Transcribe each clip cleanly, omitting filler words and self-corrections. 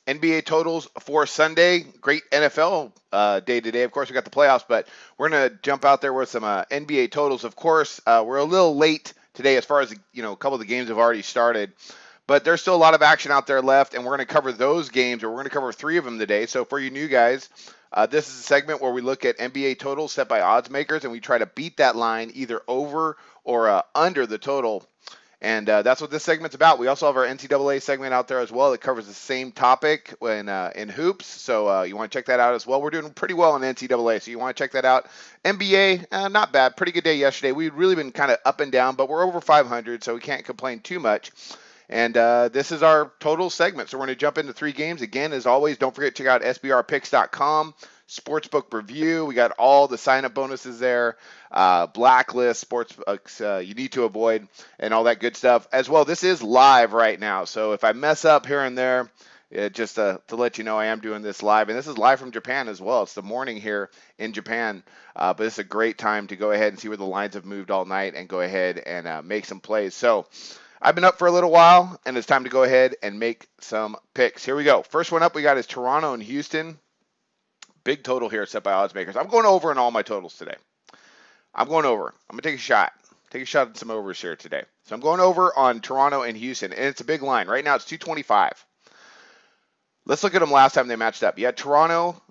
NBA totals for Sunday. Great NFL day today. Of course, we got the playoffs, but we're gonna jump out there with some NBA totals. Of course, we're a little late today as far as a couple of the games have already started, but there's still a lot of action out there left, and we're gonna cover those games, or we're gonna cover three of them today. So for you new guys, this is a segment where we look at NBA totals set by odds makers, and we try to beat that line either over or under the total. And that's what this segment's about. We also have our NCAA segment out there as well that covers the same topic in hoops. So you want to check that out as well. We're doing pretty well in NCAA, so you want to check that out. NBA, not bad. Pretty good day yesterday. We've really been kind of up and down, but we're over 500, so we can't complain too much. And this is our total segment. So we're going to jump into three games. Again, as always, don't forget to check out sbrpicks.com. Sportsbook review. We got all the sign-up bonuses there, blacklist, sports you need to avoid, and all that good stuff. As well, this is live right now, so if I mess up here and there, just to let you know, I am doing this live, and this is live from Japan as well. It's the morning here in Japan, but it's a great time to go ahead and see where the lines have moved all night and go ahead and make some plays. So I've been up for a little while, and it's time to go ahead and make some picks. Here we go. First one up we got is Toronto and Houston. Big total here set by odds makers. I'm going over in all my totals today. I'm going over. I'm going to take a shot. Take a shot at some overs here today. So I'm going over on Toronto and Houston, and it's a big line. Right now it's 225. Let's look at them last time they matched up. You had Toronto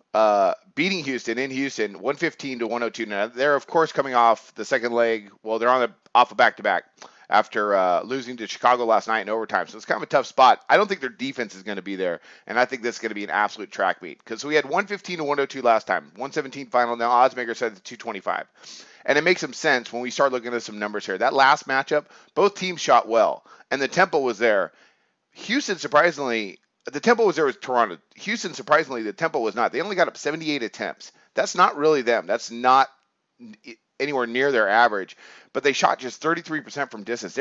beating Houston in Houston, 115 to 102. Now, they're, of course, coming off the second leg. Well, they're off a back-to-back after losing to Chicago last night in overtime. So it's kind of a tough spot. I don't think their defense is going to be there, and I think this is going to be an absolute track meet. Because we had 115 to 102 last time, 117 final. Now oddsmaker said it's 225. And it makes some sense when we start looking at some numbers here. That last matchup, both teams shot well, and the tempo was there. Houston, surprisingly, the tempo was there with Toronto. Houston, surprisingly, the tempo was not. They only got up 78 attempts. That's not really them. That's not anywhere near their average, but they shot just 33% from distance.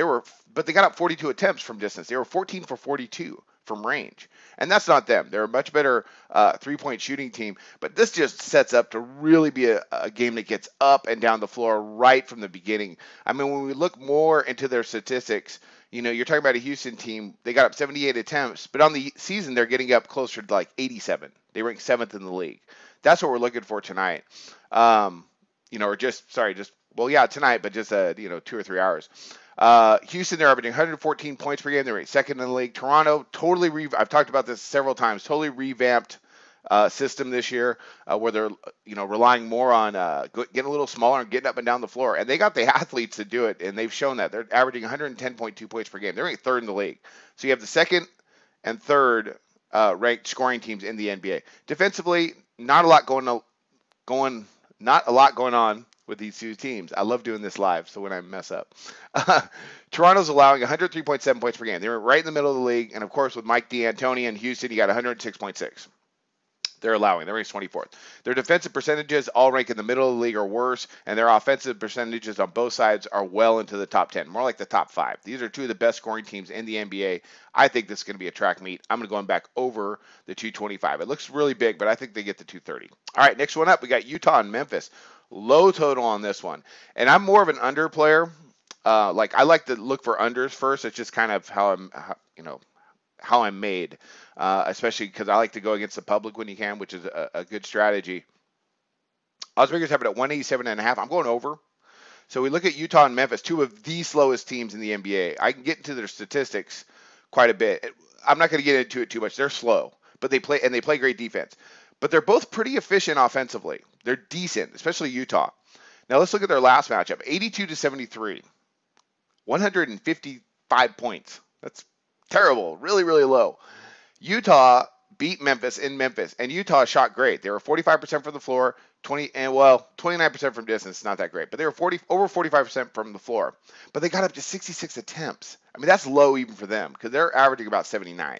But they got up 42 attempts from distance. They were 14 for 42 from range, and that's not them. They're a much better three-point shooting team, but this just sets up to really be a game that gets up and down the floor right from the beginning. I mean, when we look more into their statistics, you're talking about a Houston team. They got up 78 attempts, but on the season, they're getting up closer to like 87. They rank 7th in the league. That's what we're looking for tonight. Tonight, but just 2 or 3 hours. Houston, they're averaging 114 points per game. They're second in the league. Toronto, I've talked about this several times, totally revamped system this year, where they're relying more on getting a little smaller and getting up and down the floor. And they got the athletes to do it, and they've shown that. They're averaging 110.2 points per game. They're ranked third in the league. So you have the second and third ranked scoring teams in the NBA. Defensively, not a lot going on with these two teams. I love doing this live, so when I mess up. Toronto's allowing 103.7 points per game. They're right in the middle of the league, and of course with Mike D'Antoni and Houston, you got 106.6. They're ranked 24th. Their defensive percentages all rank in the middle of the league or worse, and their offensive percentages on both sides are well into the top 10, more like the top 5. These are two of the best scoring teams in the NBA. I think this is going to be a track meet. I'm going to go back over the 225. It looks really big, but I think they get to 230. All right, next one up, we got Utah and Memphis. Low total on this one, and I'm more of an under player. I like to look for unders first. It's just kind of how I'm made, especially because I like to go against the public when you can, which is a good strategy. Oddsmakers have it at 187.5. I'm going over. So we look at Utah and Memphis, two of the slowest teams in the NBA. I can get into their statistics quite a bit. I'm not going to get into it too much. They're slow, but they play great defense. But they're both pretty efficient offensively. They're decent, especially Utah. Now let's look at their last matchup, 82 to 73, 155 points. That's terrible, really, really low. Utah beat Memphis in Memphis, and Utah shot great. They were 45% from the floor, 29% from distance. Not that great, but they were over 45% from the floor. But they got up to 66 attempts. I mean, that's low even for them because they're averaging about 79.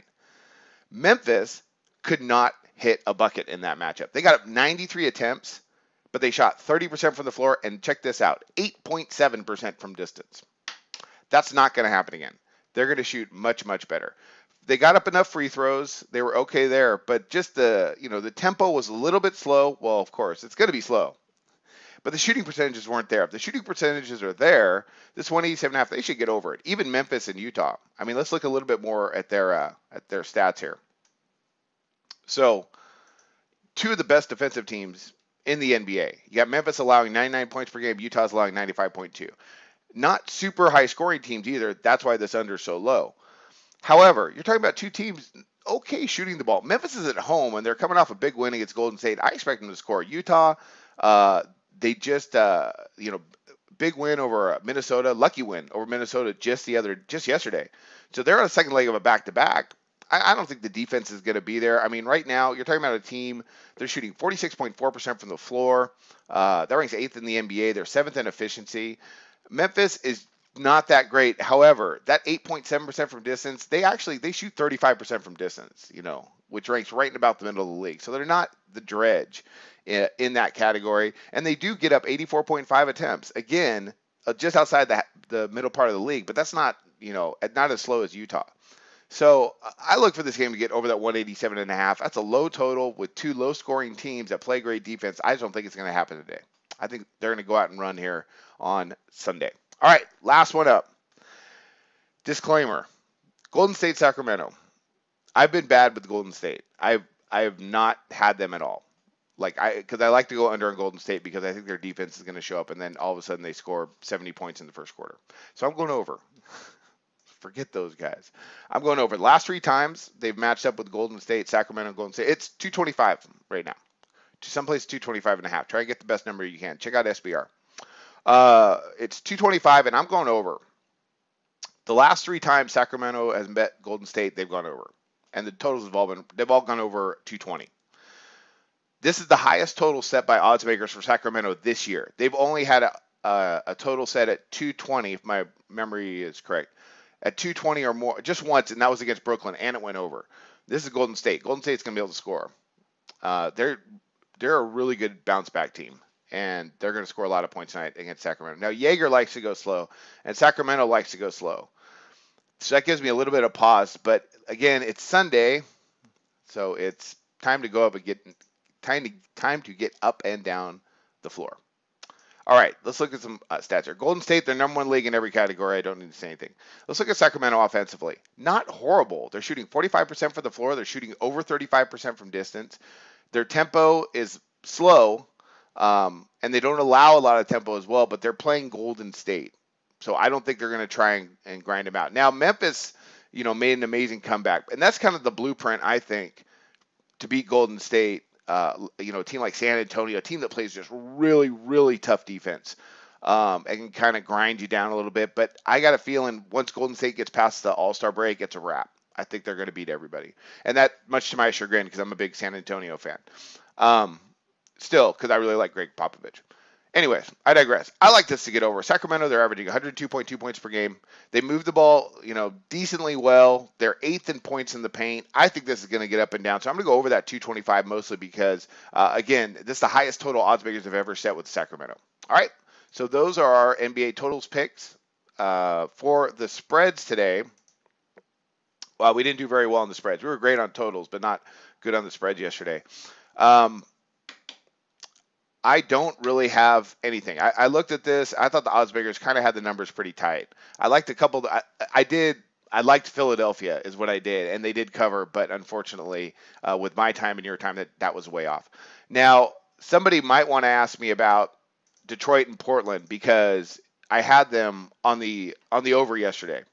Memphis could not hit a bucket in that matchup. They got up 93 attempts, but they shot 30% from the floor, and check this out, 8.7% from distance. That's not going to happen again. They're going to shoot much, much better. They got up enough free throws. They were okay there, but just the tempo was a little bit slow. Well, of course, it's going to be slow. But the shooting percentages weren't there. If the shooting percentages are there, this 187.5, they should get over it. Even Memphis and Utah. I mean, let's look a little bit more at their stats here. So two of the best defensive teams in the NBA. You got Memphis allowing 99 points per game. Utah's allowing 95.2. Not super high scoring teams either. That's why this under is so low. However, you're talking about two teams okay shooting the ball. Memphis is at home and they're coming off a big win against Golden State. I expect them to score. Utah, they just big win over Minnesota, lucky win over Minnesota just yesterday. So they're on a second leg of a back-to-back. I don't think the defense is going to be there. I mean, right now you're talking about a team. They're shooting 46.4% from the floor. That ranks 8th in the NBA. They're 7th in efficiency. Memphis is not that great. However, that 8.7% from distance, they shoot 35% from distance, which ranks right in about the middle of the league. So they're not the dredge in that category. And they do get up 84.5 attempts. Again, just outside the middle part of the league, but that's not, not as slow as Utah. So I look for this game to get over that 187.5. That's a low total with two low-scoring teams that play great defense. I just don't think it's going to happen today. I think they're going to go out and run here on Sunday. All right, last one up. Disclaimer: Golden State, Sacramento. I've been bad with Golden State. I have not had them at all. Because I like to go under on Golden State because I think their defense is going to show up, and then all of a sudden they score 70 points in the first quarter. So I'm going over. Forget those guys. I'm going over. The last 3 times they've matched up with Golden State, Sacramento, Golden State. It's 225 right now. To someplace 225.5. Try and get the best number you can. Check out SBR. It's 225, and I'm going over. The last 3 times Sacramento has met Golden State, they've gone over, and the totals they've all gone over 220. This is the highest total set by oddsmakers for Sacramento this year. They've only had a total set at 220, if my memory is correct. At 220 or more, just once, and that was against Brooklyn, and it went over. This is Golden State. Golden State's going to be able to score. They're a really good bounce-back team, and they're going to score a lot of points tonight against Sacramento. Now, Jaeger likes to go slow, and Sacramento likes to go slow. So that gives me a little bit of pause, but again, it's Sunday, so it's time to go up and get time to get up and down the floor. All right, let's look at some stats here. Golden State, they're number 1 league in every category. I don't need to say anything. Let's look at Sacramento offensively. Not horrible. They're shooting 45% from the floor. They're shooting over 35% from distance. Their tempo is slow, and they don't allow a lot of tempo as well, but they're playing Golden State. So I don't think they're going to try and grind them out. Now, Memphis, made an amazing comeback, and that's kind of the blueprint, I think, to beat Golden State. A team like San Antonio, a team that plays just really, really tough defense, and can kind of grind you down a little bit. But I got a feeling once Golden State gets past the All-Star break, it's a wrap. I think they're going to beat everybody. And that much to my chagrin because I'm a big San Antonio fan. Still, because I really like Greg Popovich. Anyways, I digress. I like this to get over. Sacramento, they're averaging 102.2 points per game. They move the ball, decently well. They're 8th in points in the paint. I think this is going to get up and down. So I'm going to go over that 225 mostly because, again, this is the highest total odds makers have ever set with Sacramento. All right, so those are our NBA totals picks. For the spreads today, well, we didn't do very well on the spreads. We were great on totals, but not good on the spreads yesterday. I don't really have anything. I looked at this. I thought the odds makers kind of had the numbers pretty tight. I liked a couple. I liked Philadelphia is what I did, and they did cover, but unfortunately, with my time and your time, that was way off. Now, somebody might want to ask me about Detroit and Portland because I had them on the over yesterday.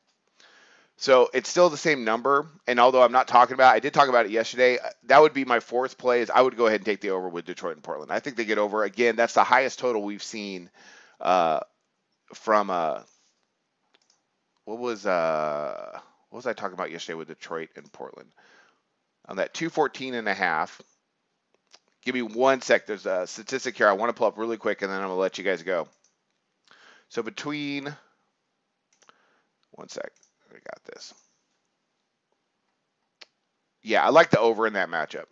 So it's still the same number, and although I'm not talking about it, I did talk about it yesterday. That would be my 4th play is I would go ahead and take the over with Detroit and Portland. I think they get over. Again, that's the highest total we've seen from what was I talking about yesterday with Detroit and Portland? On that 214.5. Give me 1 sec. There's a statistic here I want to pull up really quick, and then I'm going to let you guys go. So between 1 sec. We got this. Yeah, I like the over in that matchup.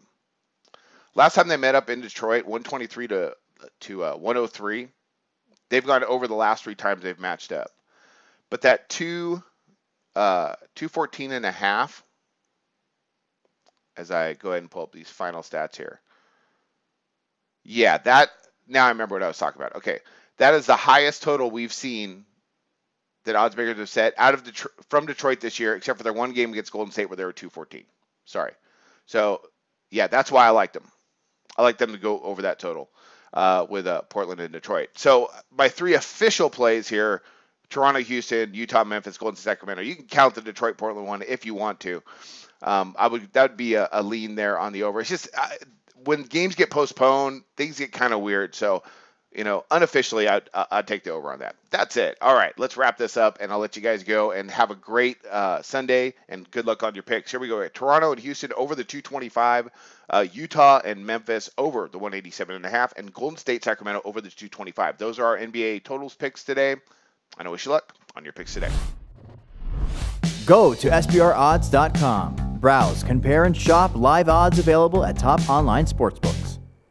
Last time they met up in Detroit, 123 to 103. They've gone over the last 3 times they've matched up. But that 214.5, as I go ahead and pull up these final stats here. Yeah, now I remember what I was talking about. Okay, that is the highest total we've seen that odds makers have set from Detroit this year, except for their one game against Golden State where they were 214. Sorry. So Yeah, that's why I like them. I like them to go over that total with Portland and Detroit. So my 3 official plays here: Toronto, Houston, Utah, Memphis, Golden State, Sacramento. You can count the Detroit Portland one if you want to. That would be a lean there on the over. It's just when games get postponed, things get kind of weird. So, unofficially, I'd take the over on that. That's it. All right, let's wrap this up, and I'll let you guys go and have a great Sunday, and good luck on your picks. Here we go. Toronto and Houston over the 225, Utah and Memphis over the 187.5, and Golden State, Sacramento over the 225. Those are our NBA totals picks today. And I wish you luck on your picks today. Go to SBRodds.com. Browse, compare, and shop live odds available at top online sportsbooks.